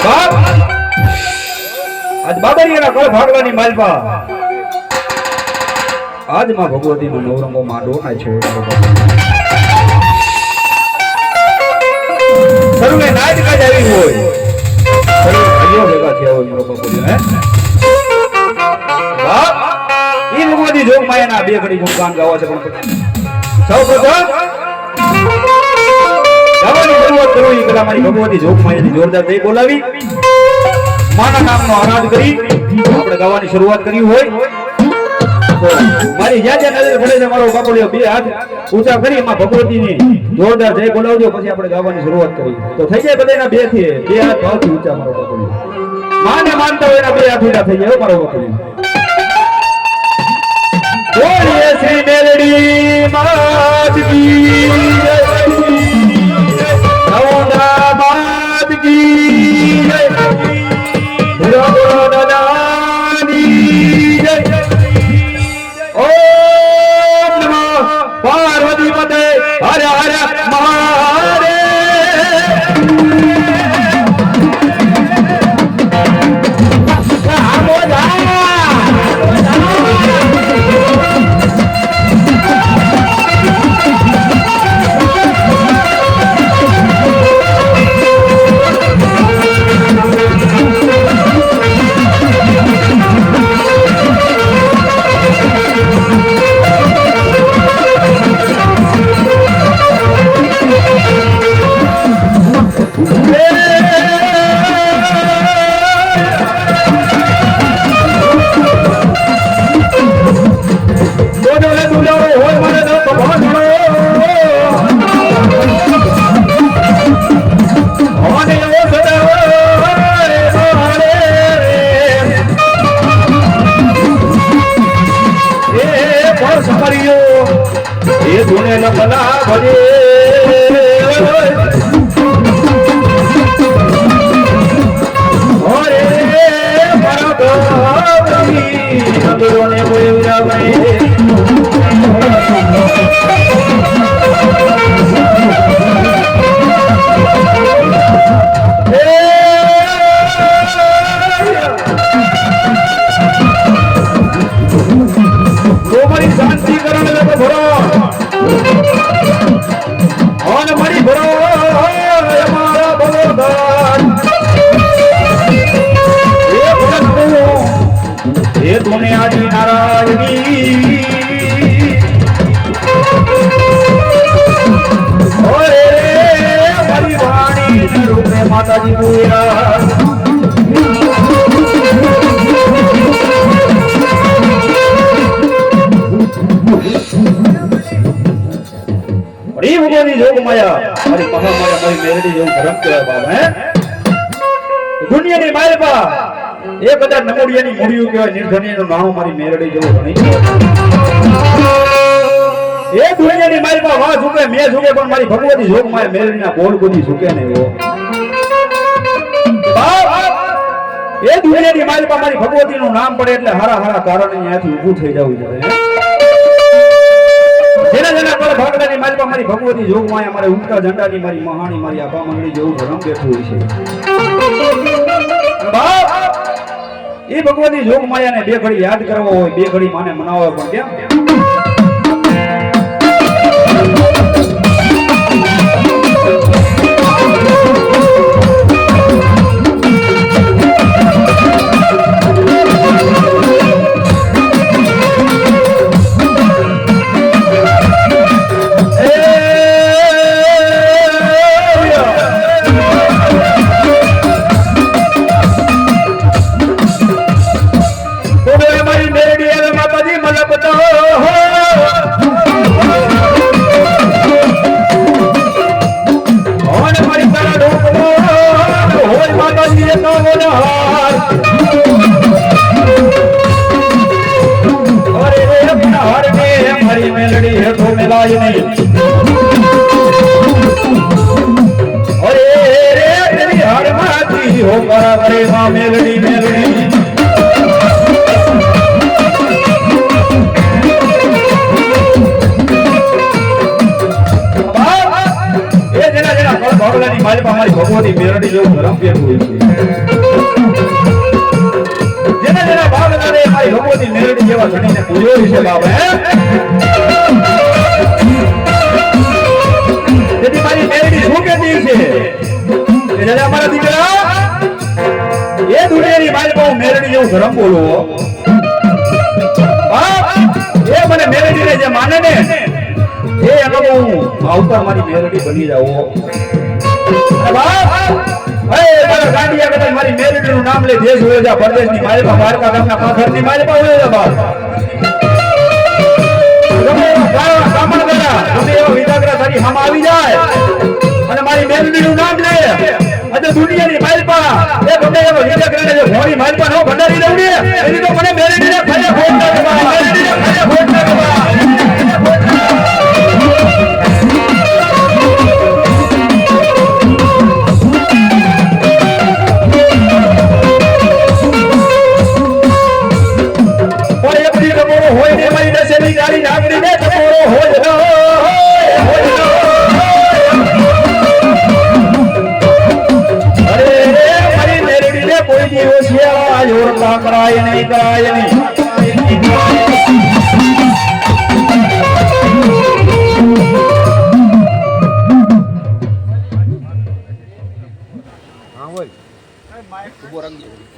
બાપ આજ બાબરિયાના કળ ભાગવાની માલપા આજ માં ભગવતીનો નવરંગો માંડો આ છે સર્વે નાચ કાજ આવી હોય સર્વે ભાઈઓ ભેગા થયા હોય મારો બાપુ હે બાપ ઈ ભગવતી જોગ માયાના બે ઘડી ગુણગાન ગાવા છે પણ સૌ પ્રથમ ગાવાની શરૂઆત કરો ઈ કલા મારી ભગવતી જોગ માયાની જોરદાર દઈ બોલાવી માના નામનો આરાધ કરી આપણે ગાવાની શરૂઆત કરી હોય તો મારી જ્યાં જ્યાં નજર પડે છે મારો બાપુલિયો બે હાથ ઊંચા કરી એમાં ભગવતીની જોરદાર જય બોલાવજો પછી આપણે ગાવાની શરૂઆત કરી તો થઈ જાય બધાના બે હાથ ભાવથી ઊંચા મારો બાપુલિયો માને માનતા હોય એના બે હાથ ઊંચા થઈ જાય મારો બાપુલિયો બોલીએ શ્રી મેલડી માત કી જય નવોદા માત કી જય पार्वती पते हर हर महादेव माताजी पूरा भगवानी जोग माया हमारी महामाया हमारी मेलडी जोग धर्म के बाप है दुनिया ની માલપા 1000 નમોડિયાની મૂડીઓ કહેવાય નિર્ધનીનું નામ મારી મેલડી જોગ નહીં એ દુનિયાની માલપા વા ઝુકે મે ઝુકે પણ મારી ભગવતી જોગ માયા મેલડીના બોલ કોદી ઝુકે નહીં હો બાપ એ દુનિયાની માલપા મારી ભગવતીનું નામ પડે એટલે હારા હારા કારણે અહીંયાથી ઊભું થઈ જવું પડે જેના જેના પર ભાગડાની માલપા મારી ભગવતી જોગ માયા મારે ઉમટા ઝંડાની મારી મહાણી મારી આબા મંગળી જેવું ધર્મ બેઠું હોય છે બાપ એ ભગવતી જોગ માયાને બે ઘડી યાદ કરવો હોય બે ઘડી માને મનાવવા પણ કેમ मेलडी मेलडी બાબલાની માલિકા મારી ભગવતી મેરડી જેવું ધરમ પેલું હોય છે જેના જેના બાબલાને મારી ભગવતી મેરડી જેવા ધણીને પૂજ્યો છે બાબા તેથી મારી મેરડી શું કહેતી છે કે દાદા મારા દીકરા એ દુનિયાની માલિકા હું મેરડી જેવું ધરમ બોલું એ મને મેરડીને જે માને ને એ અગમ હું અવતાર મારી મેરડી બની જાઉં ગાંડિયા કદાચ મારી મેરડીનું નામ લે દેશ હોય જા પરદેશની માલિકા દ્વારકા ગામના પાથરની માલિકા હોય જા બાપ ગમે એવા કામણ કરા ગમે એવા વિદાગ્રા તારી હામ આવી જાય અને મારી મેરડીનું નામ લે અને દુનિયાની માલિકા એ ગમે એવો વિદાગ્રાને જે ઘોડી માલિકા નો ભંડારી દઉં ને એની તો મને મેરડીને ખાય ખોટ ના કરવા મેરડીને ખાય ખોટ ના કરવા કરાય નહીં કરાય નહીં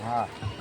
હા